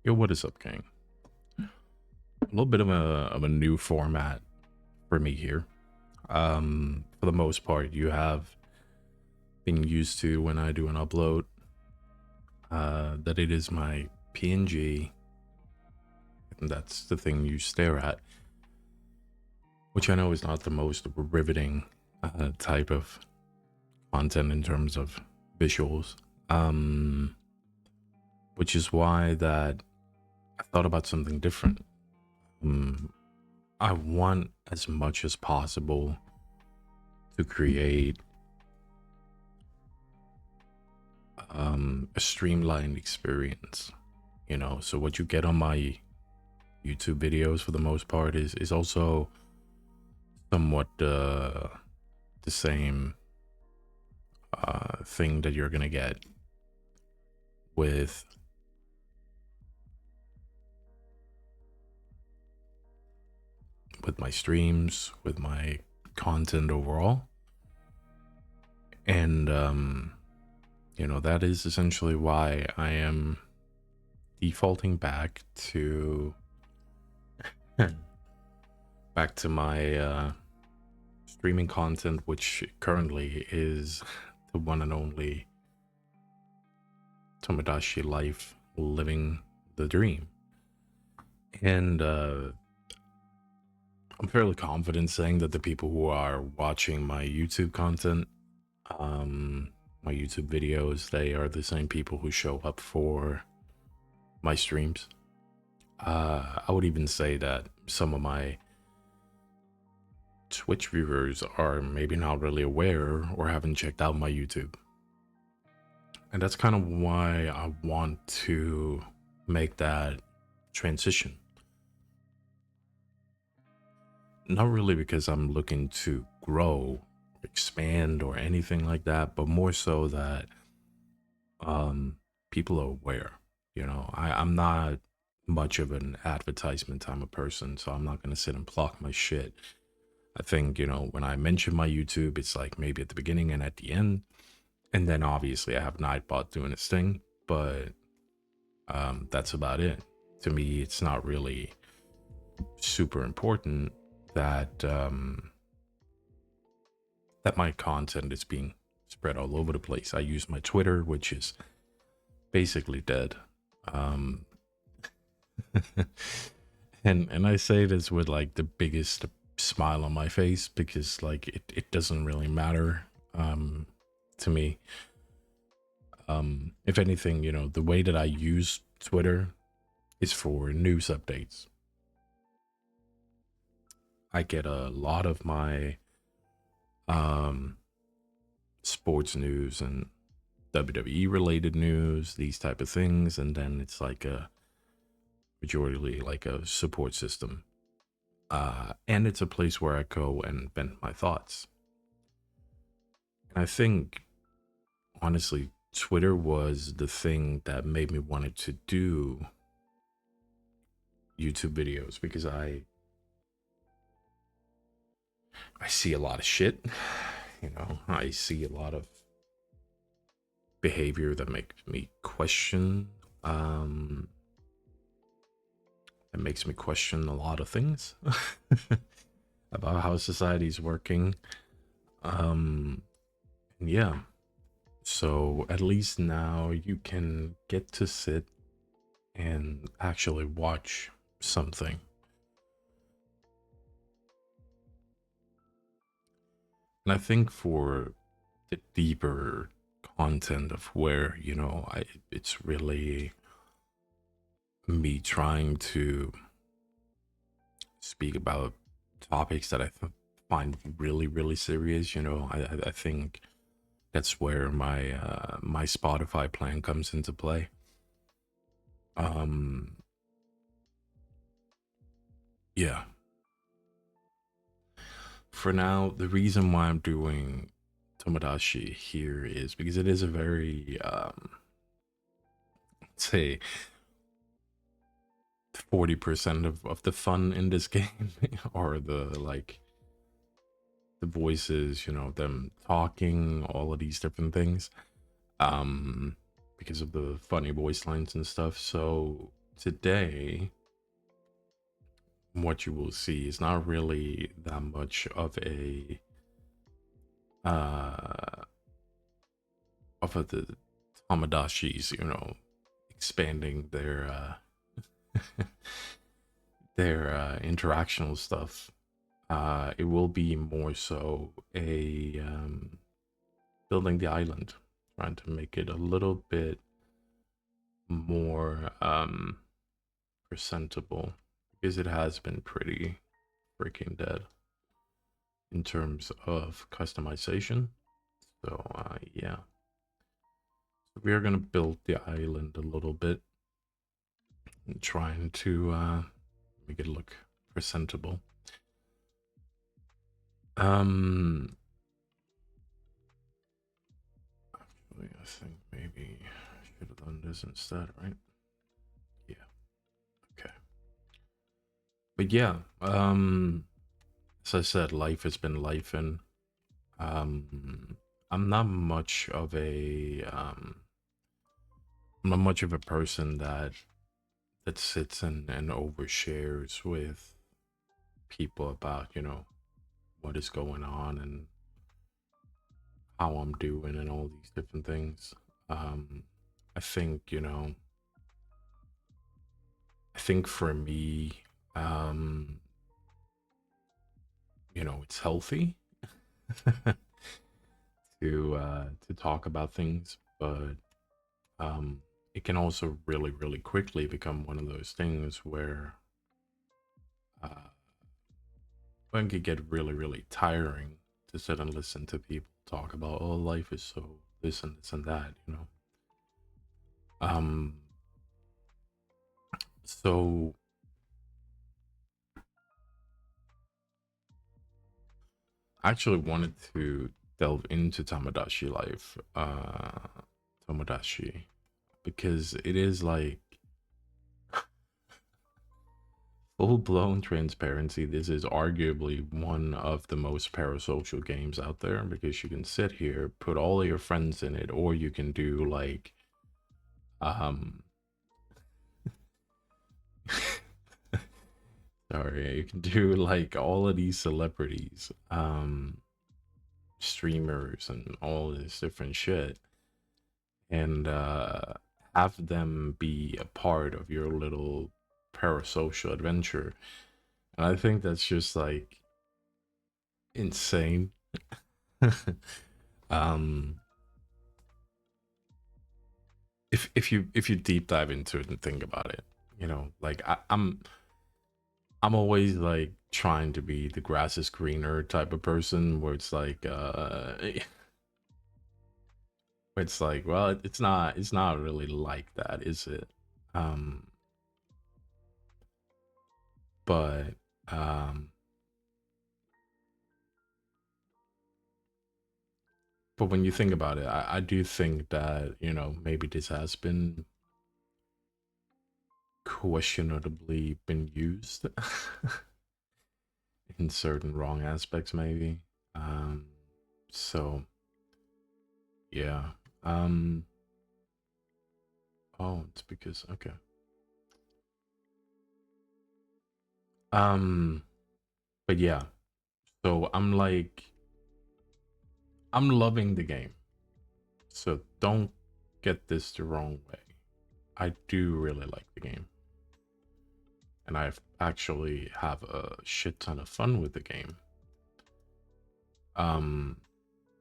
Yo, what is up, gang? A little bit of a new format for me here. For the most part, you have been used to when I do an upload, that it is my PNG, and that's the thing you stare at, which I know is not the most riveting type of content in terms of visuals. Um, which is why that I thought about something different. Um, I want as much as possible to create a streamlined experience, so what you get on my YouTube videos for the most part is also somewhat the same thing that you're gonna get with my streams, with my content overall. And that is essentially why I am defaulting back to my streaming content, which currently is the one and only Tomodachi Life, living the dream. And I'm fairly confident saying that the people who are watching my YouTube content, my YouTube videos, they are the same people who show up for my streams. I would even say that some of my Twitch viewers are maybe not really aware or haven't checked out my YouTube. And that's kind of why I want to make that transition. Not really because I'm looking to grow, expand, or anything like that, but more so that people are aware. I'm not much of an advertisement type of person, so I'm not going to sit and block my shit. I think, when I mention my YouTube, it's like maybe at the beginning and at the end. And then obviously I have Nightbot doing its thing, but that's about it. To me, it's not really super important that that my content is being spread all over the place. I use my Twitter, which is basically dead. And I say this with like the biggest smile on my face, because like it doesn't really matter to me. If anything, the way that I use Twitter is for news updates. I get a lot of my sports news and WWE related news, these type of things, and then it's like a majority like a support system. And it's a place where I go and vent my thoughts. And I think, honestly, Twitter was the thing that made me wanted to do YouTube videos, because I see a lot of shit. I see a lot of behavior that makes me question a lot of things about how society's working. Yeah. So at least now you can get to sit and actually watch something. And I think for the deeper content of where, it's really me trying to speak about topics that I find really, really serious. I think that's where my my Spotify plan comes into play. Yeah. For now, the reason why I'm doing Tomodachi here is because it is a very say 40% of the fun in this game are the voices, them talking, all of these different things, because of the funny voice lines and stuff. So today, what you will see is not really that much uh of the Tomodachi's, expanding their interactional stuff. It will be more so a building the island, trying to make it a little bit more presentable because it has been pretty freaking dead in terms of customization. So yeah, so we are gonna build the island a little bit, and trying to make it look presentable. Um, actually, I think maybe I should have done this instead, right? Yeah. Okay. But yeah, as I said, life has been life, and I'm not much of a I'm not much of a person that sits and overshares with people about what is going on and how I'm doing and all these different things. Um, I think I think for me, um, it's healthy to talk about things, but um, it can also really, really quickly become one of those things where it can get really, really tiring to sit and listen to people talk about, oh, life is so this and that. Um, so I actually wanted to delve into Tomodachi Life, Tomodachi, because it is like full blown transparency. This is arguably one of the most parasocial games out there because you can sit here, put all of your friends in it, or you can do like, um, sorry, you can do like all of these celebrities, streamers, and all this different shit, and have them be a part of your little parasocial adventure. And I think that's just like insane. um if you deep dive into it and think about it, like I'm always like trying to be the grass is greener type of person where it's like it's like, well, it's not really like that, is it? um but um but when you think about it, I do think that maybe this has been questionably been used in certain wrong aspects, maybe. So yeah. um oh, it's because, okay. um but yeah, so I'm loving the game, so don't get this the wrong way. I do really like the game, and I've actually have a shit ton of fun with the game. um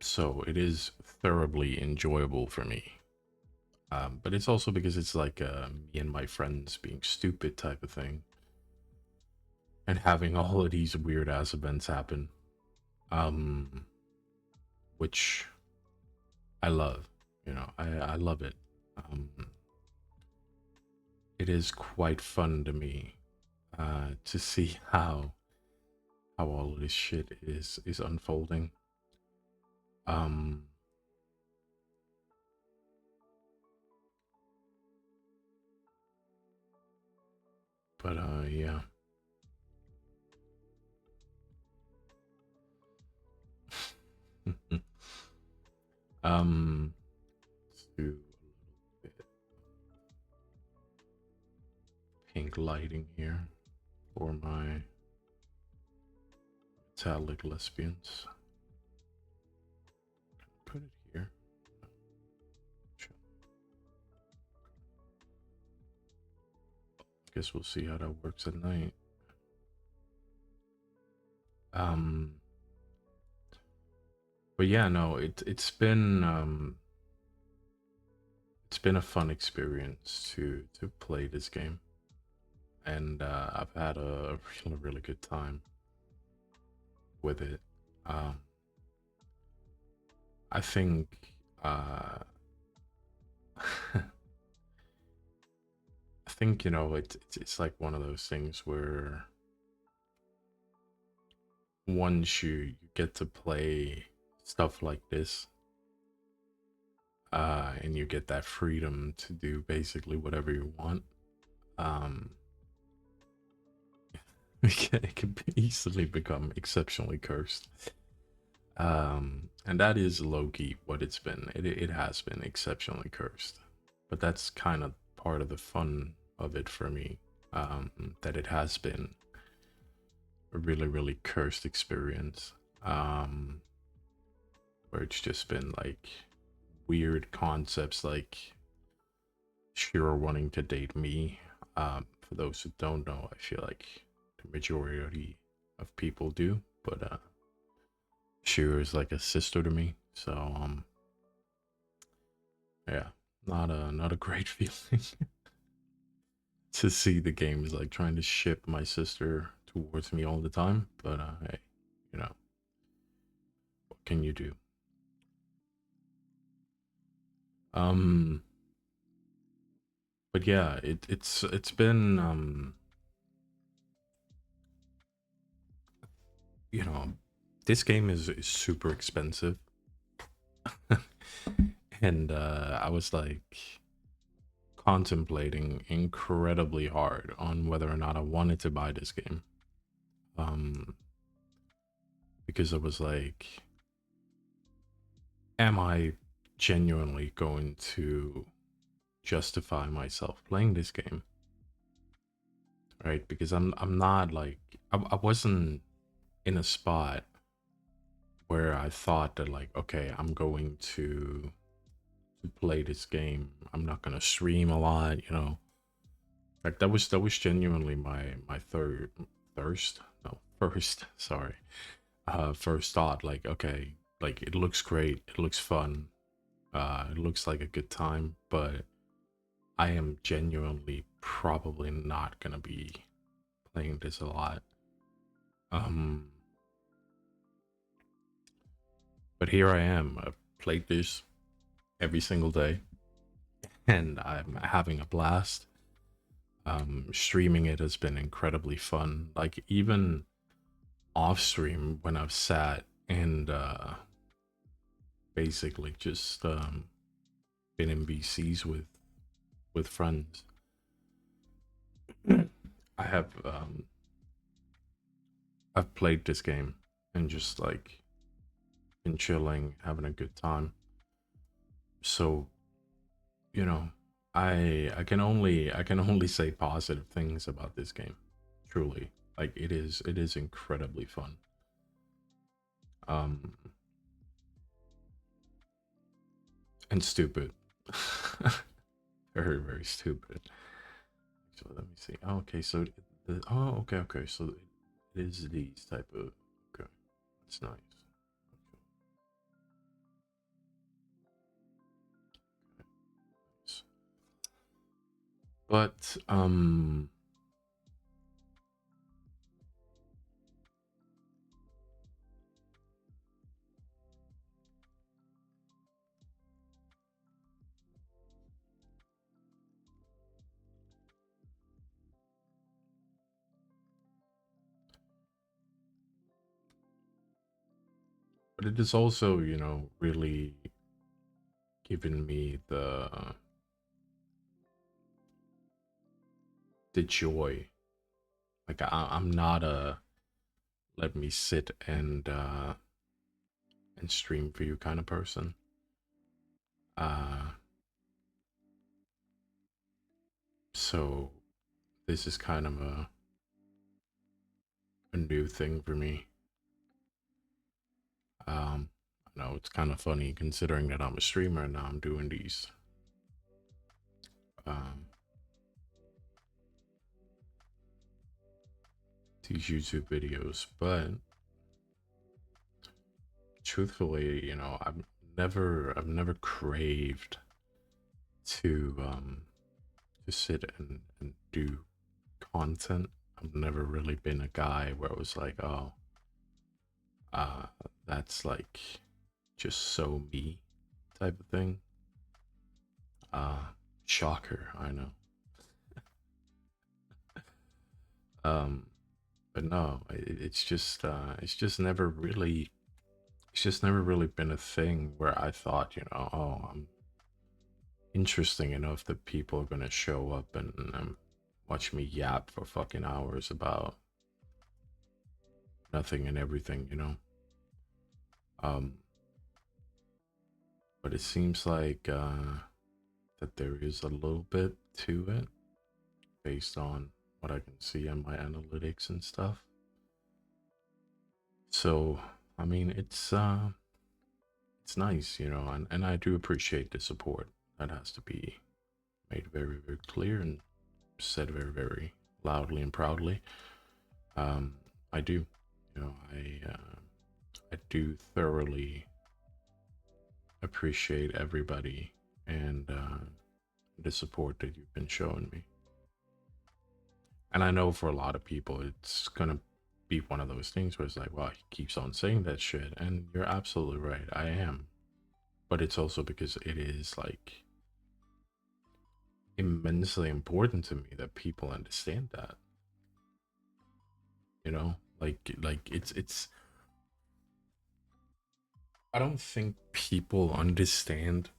so it is thoroughly enjoyable for me. But it's also because it's like me and my friends being stupid type of thing, and having all of these weird ass events happen, um, which I love. I love it. Um, it is quite fun to me to see how all of this shit is unfolding. Um, but yeah. um, let's do a little bit. pink lighting here for my metallic lesbians. Put it here. Sure. Guess we'll see how that works at night. But yeah, no, it's been a fun experience to play this game, and I've had a really good time with it. Um, I think I think it's like one of those things where once you get to play stuff like this, and you get that freedom to do basically whatever you want, um, it can easily become exceptionally cursed. And that is low-key what it's been. It has been exceptionally cursed, but that's kind of part of the fun of it for me. That it has been a really cursed experience. Where it's just been like weird concepts like Shiro wanting to date me. For those who don't know, I feel like the majority of people do, but Shiro is like a sister to me, so yeah, not a great feeling to see the game is like trying to ship my sister towards me all the time, but hey, you know, what can you do? Um, but yeah, it's been you know, this game is super expensive. And I was like contemplating incredibly hard on whether or not I wanted to buy this game. Um, because I was like, am I genuinely going to justify myself playing this game? Right? Because I'm not like I wasn't in a spot where I thought that like, okay, I'm going to play this game. I'm not gonna stream a lot, you know. Like that was genuinely my thirst no first sorry first thought, like, okay, like it looks great, it looks fun, it looks like a good time, but I am genuinely probably not gonna be playing this a lot. um but here I am. I've played this every single day and I'm having a blast. Streaming it has been incredibly fun, like even off stream when I've sat and basically just been in BCs with friends. I have I've played this game and just like been chilling, having a good time. So, you know, I can only say positive things about this game. Truly. Like it is incredibly fun. Um and stupid. Very stupid. So let me see. Oh, okay, so okay. So it is these type of. Okay, that's nice. Okay, nice. But it is also, really giving me the joy. Like I'm not a let me sit and stream for you kind of person. Uh, so this is kind of a new thing for me. I know it's kind of funny considering that I'm a streamer and now I'm doing um, these YouTube videos, but truthfully, you know, I've never craved to sit and do content. I've never really been a guy where it was like, oh, uh, that's like just so me type of thing. Uh, Shocker, I know. Um, but no, it's just never really, it's just never really been a thing where I thought, you know, oh, I'm interesting enough that people are gonna show up and watch me yap for fucking hours about nothing and everything, you know. Um, but it seems like that there is a little bit to it based on what I can see on my analytics and stuff. So, I mean, it's nice, you know, and I do appreciate the support. That has to be made very, very clear and said very, very loudly and proudly. Um, I do, you know, I do thoroughly appreciate everybody and the support that you've been showing me. And I know for a lot of people, it's gonna be one of those things where it's like, well, he keeps on saying that shit, and you're absolutely right. I am, but it's also because it is like immensely important to me that people understand that. You know, like it's. I don't think people understand.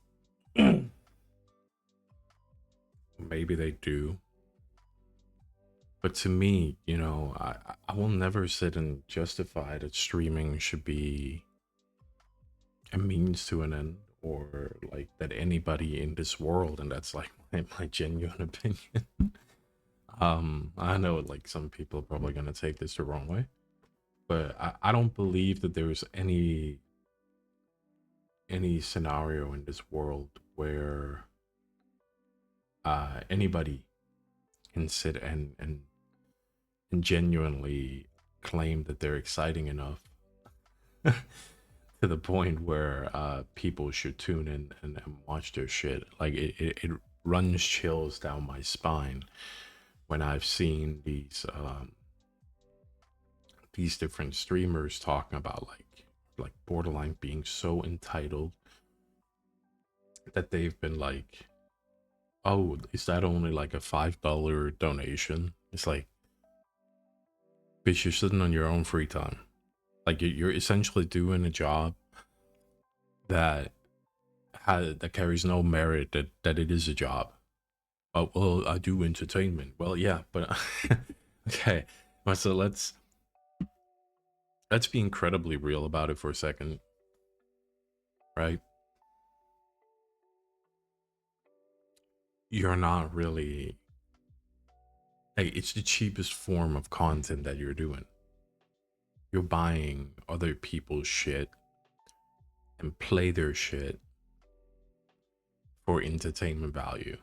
Maybe they do, but to me, you know, I will never sit and justify that streaming should be a means to an end, or like that anybody in this world, and that's like my genuine opinion. I know like some people are probably gonna take this the wrong way, but I don't believe that there's any scenario in this world where anybody can sit and genuinely claim that they're exciting enough to the point where people should tune in and watch their shit. Like it runs chills down my spine when I've seen these different streamers talking about like borderline being so entitled that they've been like, oh, is that only like a $5 donation? It's like, bitch, you're sitting on your own free time. Like you're essentially doing a job that that carries no merit that it is a job. Oh well, I do entertainment. Well, yeah, but okay. Well, so let's be incredibly real about it for a second, right? You're not really. Hey, it's the cheapest form of content that you're doing. You're buying other people's shit and play their shit for entertainment value.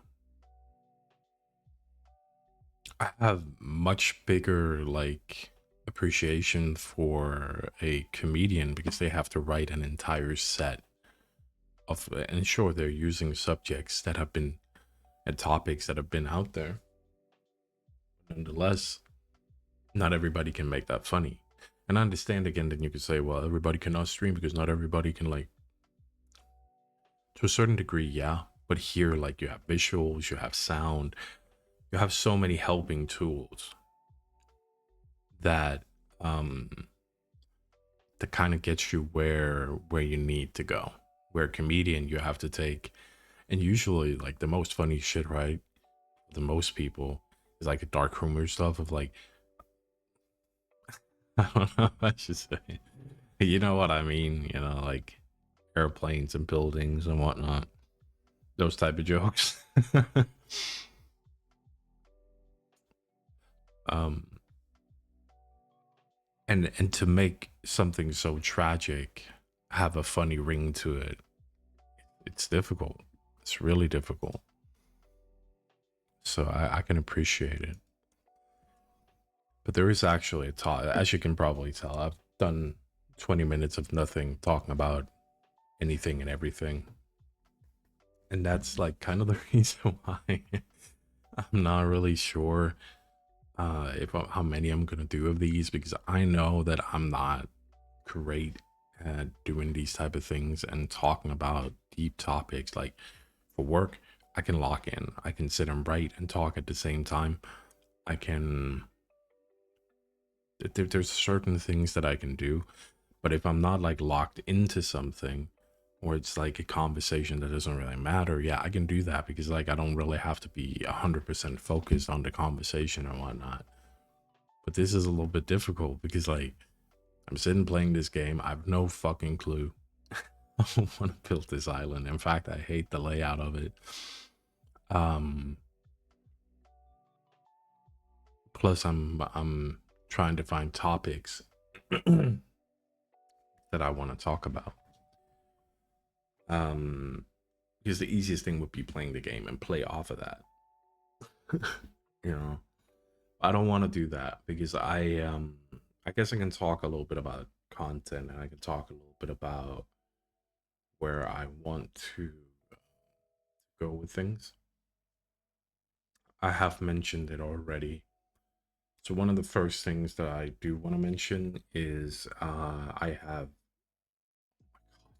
I have much bigger like appreciation for a comedian because they have to write an entire set of, and sure, they're using subjects that have been and topics that have been out there. Nonetheless, not everybody can make that funny. And I understand again that you could say, well, everybody cannot stream because not everybody can, like, to a certain degree, yeah. But here, like, you have visuals, you have sound, you have so many helping tools that um that kind of gets you where you need to go. Where a comedian you have to take, and usually like the most funny shit, right? The most people is like a dark humor stuff of like, I don't know what I should say. You know what I mean? You know, like airplanes and buildings and whatnot. Those type of jokes. Um, and to make something so tragic have a funny ring to it, it's difficult. It's really difficult. So I can appreciate it. But there is actually a talk, as you can probably tell, I've done 20 minutes of nothing talking about anything and everything. And that's like kind of the reason why I'm not really sure if how many I'm gonna do of these, because I know that I'm not great at doing these type of things and talking about deep topics. Like for work, I can lock in, I can sit and write and talk at the same time. I can there's certain things that I can do, but if I'm not like locked into something, or it's like a conversation that doesn't really matter, yeah, I can do that because like I don't really have to be 100% focused on the conversation or whatnot. But this is a little bit difficult because like I'm sitting playing this game, I have no fucking clue. I don't want to build this island. In fact, I hate the layout of it. Um, Plus I'm trying to find topics that I want to talk about. Because the easiest thing would be playing the game and play off of that. You know, I don't want to do that because I guess I can talk a little bit about content, and I can talk a little bit about where I want to go with things. I have mentioned it already. So one of the first things that I do want to mention is I have,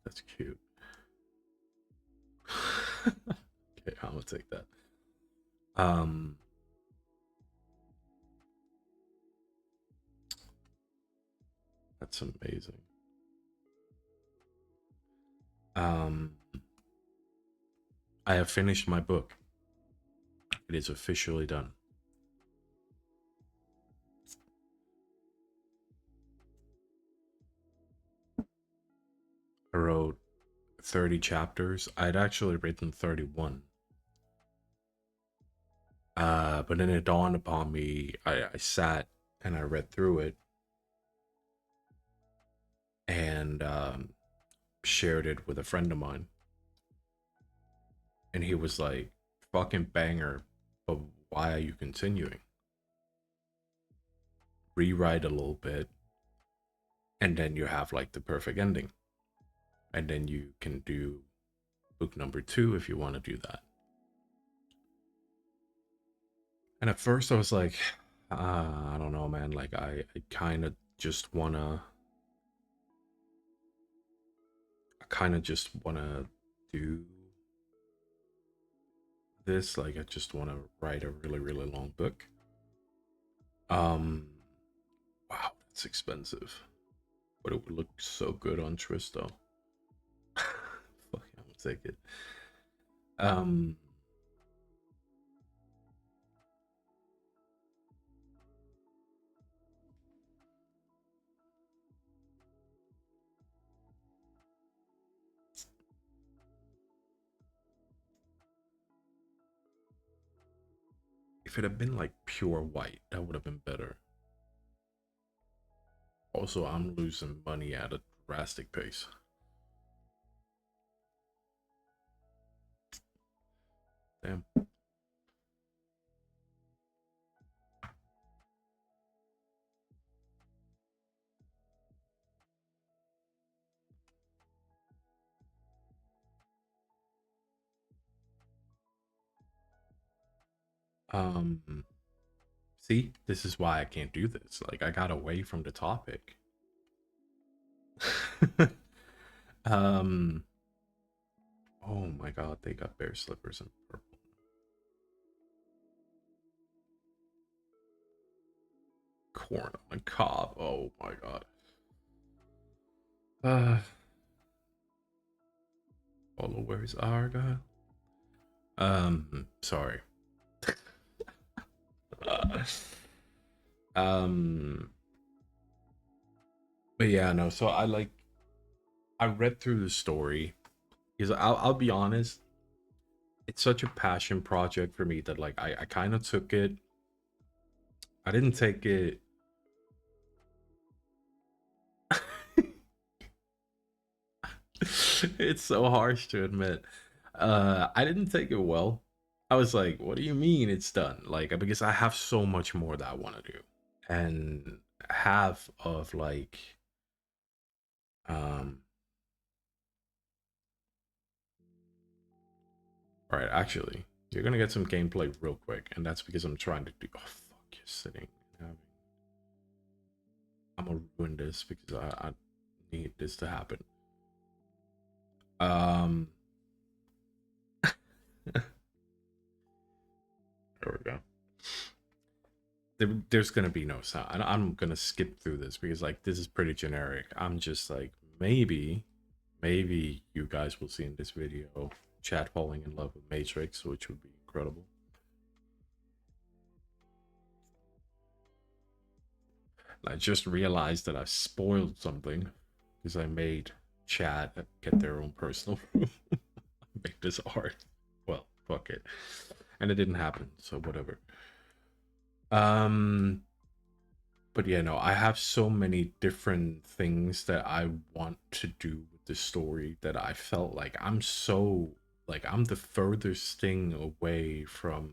that's cute. Okay, I'm gonna take that. Um that's amazing. Um I have finished my book. It is officially done. I wrote 30 chapters. I'd actually written 31. But then it dawned upon me, I sat and I read through it and shared it with a friend of mine. And he was like, fucking banger, but why are you continuing? Rewrite a little bit, and then you have like the perfect ending. And then you can do book number two if you want to do that. And at first I was like, I don't know, man. Like I kind of just wanna, I kind of just wanna do this. Like I just want to write a really, really long book. Um, wow, that's expensive, but it would look so good on Tristo. Fuck, I'm gonna take it. Um, if it had been like pure white, that would have been better. Also, I'm losing money at a drastic pace. Damn. Um, See, this is why I can't do this. Like, I got away from the topic. um, oh my god, they got bear slippers in purple. Corn on the cob. Oh my god. Followers Arga. Sorry. Uh, um, but yeah, no. So I read through the story because I'll be honest, it's such a passion project for me that like I kind of took it. I didn't take it. It's so harsh to admit. I didn't take it well. I was like, what do you mean it's done? Like, because I have so much more that I want to do. And half of like, um, all right, actually, you're gonna get some gameplay real quick, and that's because I'm trying to do. Oh fuck, you're sitting. I'm gonna ruin this because I need this to happen. Um, there we go. There's gonna be no sound. I'm gonna skip through this because like this is pretty generic. I'm just like maybe you guys will see in this video Chad falling in love with Matrix, which would be incredible. I just realized that I spoiled something because I made Chad get their own personal room. Make this art. Well, fuck it. And it didn't happen, so whatever. Um but yeah, no, I have so many different things that I want to do with the story that I felt like I'm the furthest thing away from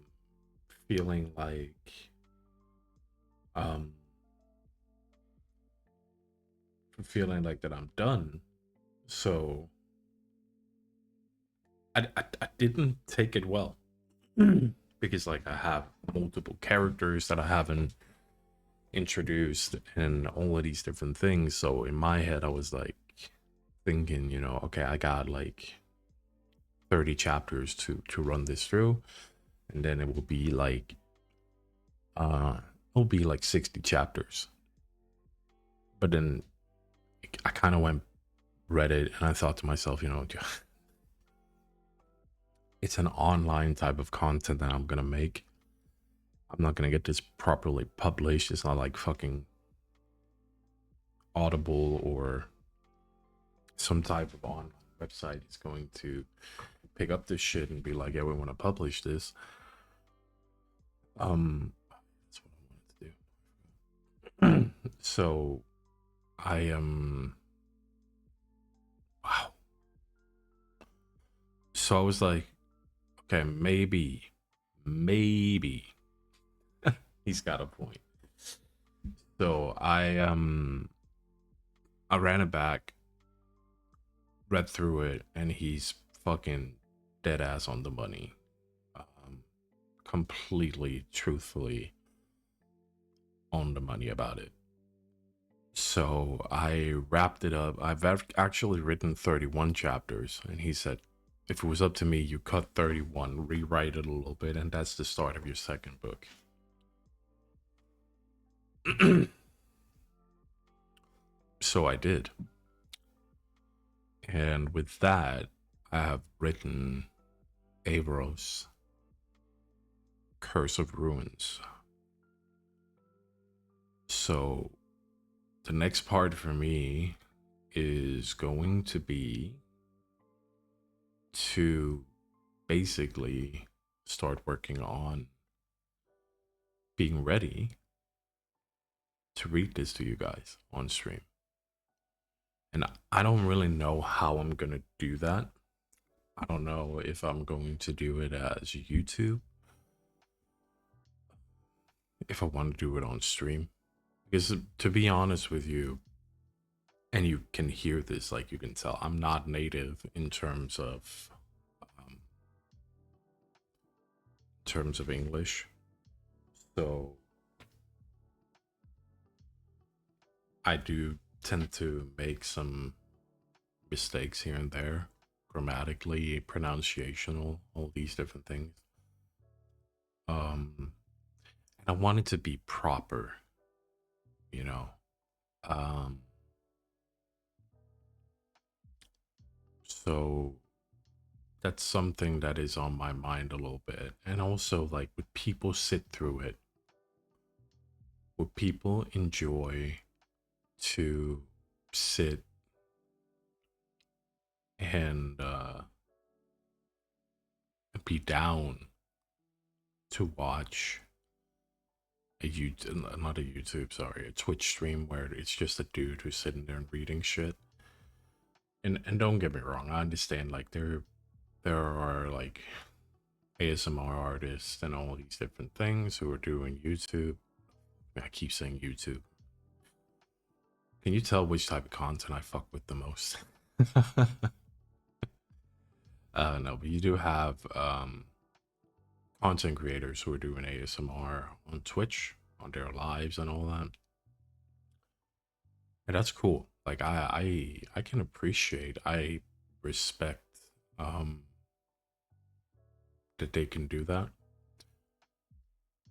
feeling like um that I'm done. So I didn't take it well. Because like I have multiple characters that I haven't introduced and all of these different things. So in my head I was like thinking, okay, I got like 30 chapters to run this through, and then it will be like uh it'll be like 60 chapters. But then I kind of went read it and I thought to myself, it's an online type of content that I'm gonna make. I'm not gonna get this properly published. It's not like fucking Audible or some type of online website is going to pick up this shit and be like, yeah, we want to publish this. That's what I wanted to do. So I am wow. So I was like, okay, maybe he's got a point. So I ran it back, read through it, and he's fucking dead ass on the money. Um, Completely, truthfully on the money about it. So I wrapped it up. I've actually written 31 chapters, and he said, if it was up to me, you cut 31, rewrite it a little bit, and that's the start of your second book. So I did. And with that, I have written Averos, Curse of Ruins. So the next part for me is going to be to basically start working on being ready to read this to you guys on stream. And I don't really know how I'm going to do that. I don't know if I'm going to do it as YouTube, if I want to do it on stream. Because to be honest with you, and you can hear this, like you can tell, I'm not native in terms of English. So I do tend to make some mistakes here and there, grammatically, pronunciational, all these different things. And I want it to be proper, you know. Um, so that's something that is on my mind a little bit. And also, like, would people sit through it? Would people enjoy to sit and be down to watch not a YouTube, sorry, a Twitch stream where it's just a dude who's sitting there and reading shit. And don't get me wrong, I understand like there are like ASMR artists and all these different things who are doing YouTube. I keep saying YouTube. Can you tell which type of content I fuck with the most? No, but you do have content creators who are doing ASMR on Twitch, on their lives and all that. And that's cool. Like I can appreciate, I respect um that they can do that.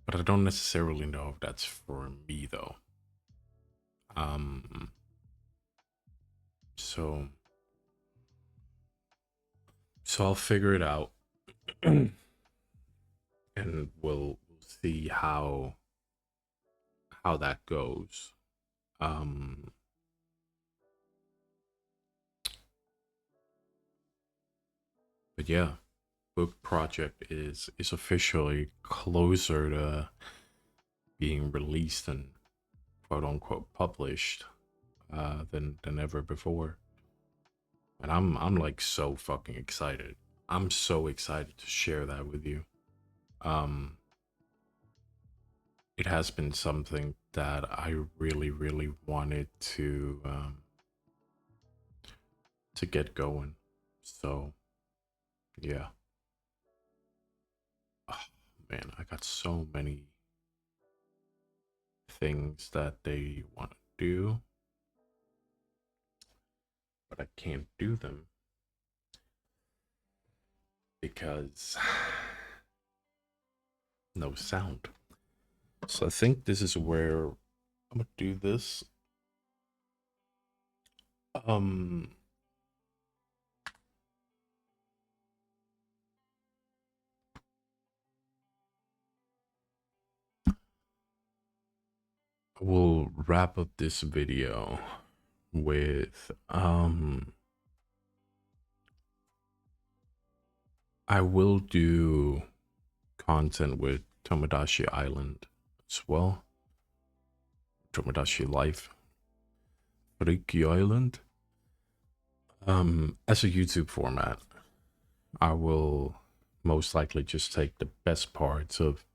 But I don't necessarily know if that's for me though. Um so so I'll figure it out and we'll see how that goes. Um but yeah, book project is officially closer to being released and quote unquote published than ever before. And I'm like so fucking excited. I'm so excited to share that with you. Um it has been something that I really, really wanted to get going. So yeah. Oh, man, I got so many things that they want to do, but I can't do them because no sound. So I think this is where I'm gonna do this. Um, we'll wrap up this video with I will do content with Tomodachi Island as well. Tomodachi Life, Riki Island. As a YouTube format, I will most likely just take the best parts of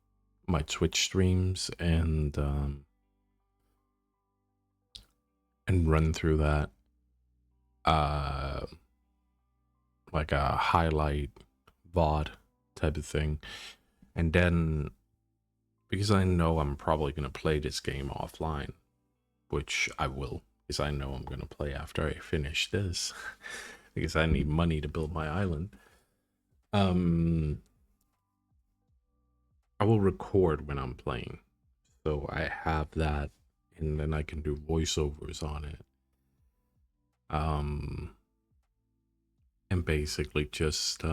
my Twitch streams and run through that uh like a highlight VOD type of thing. And then because I know I'm probably gonna play this game offline, which I will, because I know I'm gonna play after I finish this, because I need money to build my island. I will record when I'm playing, so I have that, and then I can do voiceovers on it. And basically just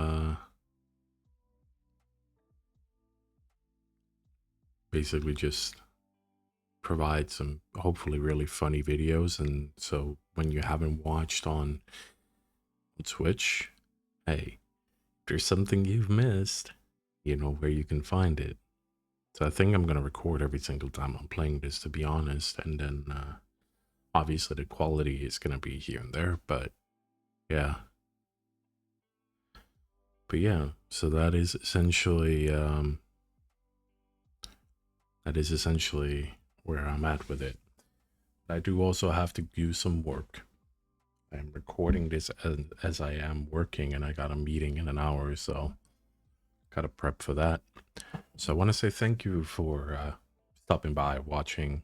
provide some hopefully really funny videos. And so when you haven't watched on Twitch, hey, if there's something you've missed, you know where you can find it. So I think I'm gonna record every single time I'm playing this, to be honest, and then obviously the quality is gonna be here and there, but yeah. But yeah, so that is essentially where I'm at with it. I do also have to do some work. I'm recording this as I am working, and I got a meeting in an hour, so gotta prep for that. So I want to say thank you for stopping by, watching.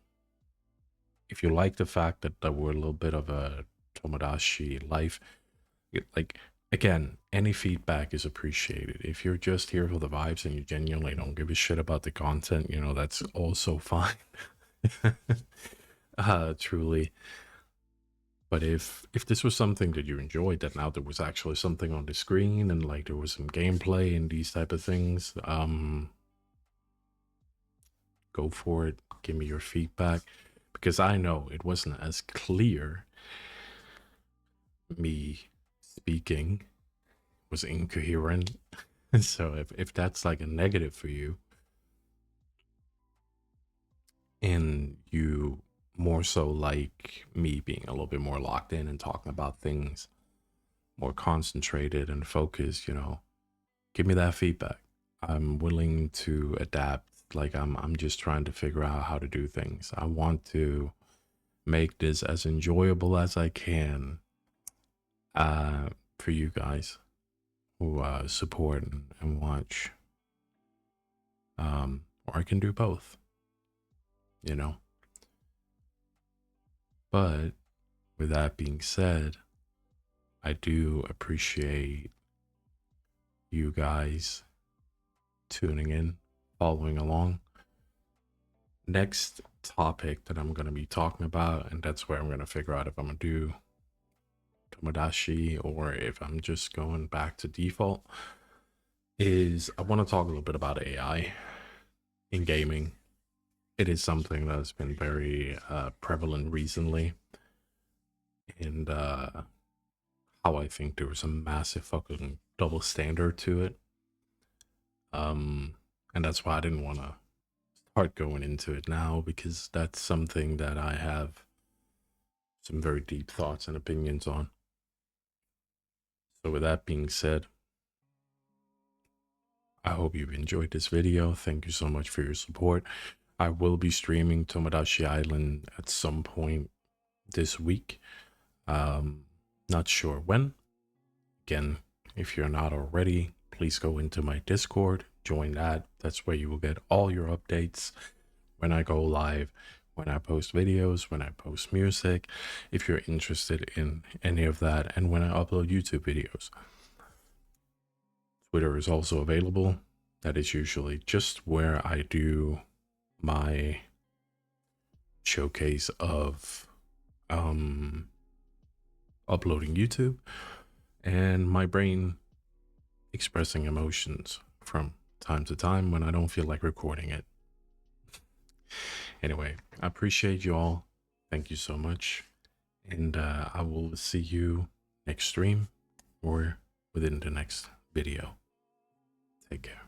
If you like the fact that we're a little bit of a Tomodachi Life, like, again, any feedback is appreciated. If you're just here for the vibes and you genuinely don't give a shit about the content, you know, that's also fine. Truly. But if this was something that you enjoyed, that now there was actually something on the screen and like there was some gameplay and these type of things, go for it. Give me your feedback, because I know it wasn't as clear. Me speaking was incoherent. So if that's like a negative for you, more so like me being a little bit more locked in and talking about things more concentrated and focused, give me that feedback. I'm willing to adapt. Like I'm just trying to figure out how to do things. I want to make this as enjoyable as I can uh for you guys who support and watch. Or I can do both, you know. But with that being said, I do appreciate you guys tuning in, following along. Next topic that I'm going to be talking about, and that's where I'm going to figure out if I'm going to do Tomodachi or if I'm just going back to default, is I want to talk a little bit about AI in gaming. It is something that has been very prevalent recently, and how I think there was a massive fucking double standard to it. And that's why I didn't want to start going into it now, because that's something that I have some very deep thoughts and opinions on. So with that being said, I hope you've enjoyed this video. Thank you so much for your support. I will be streaming Tomodachi Island at some point this week. Not sure when. Again, if you're not already, please go into my Discord, join that. That's where you will get all your updates when I go live, when I post videos, when I post music, if you're interested in any of that, and when I upload YouTube videos. Twitter is also available. That is usually just where I do my showcase of uploading YouTube and my brain expressing emotions from time to time when I don't feel like recording it. Anyway, I appreciate you all. Thank you so much. And I will see you next stream or within the next video. Take care.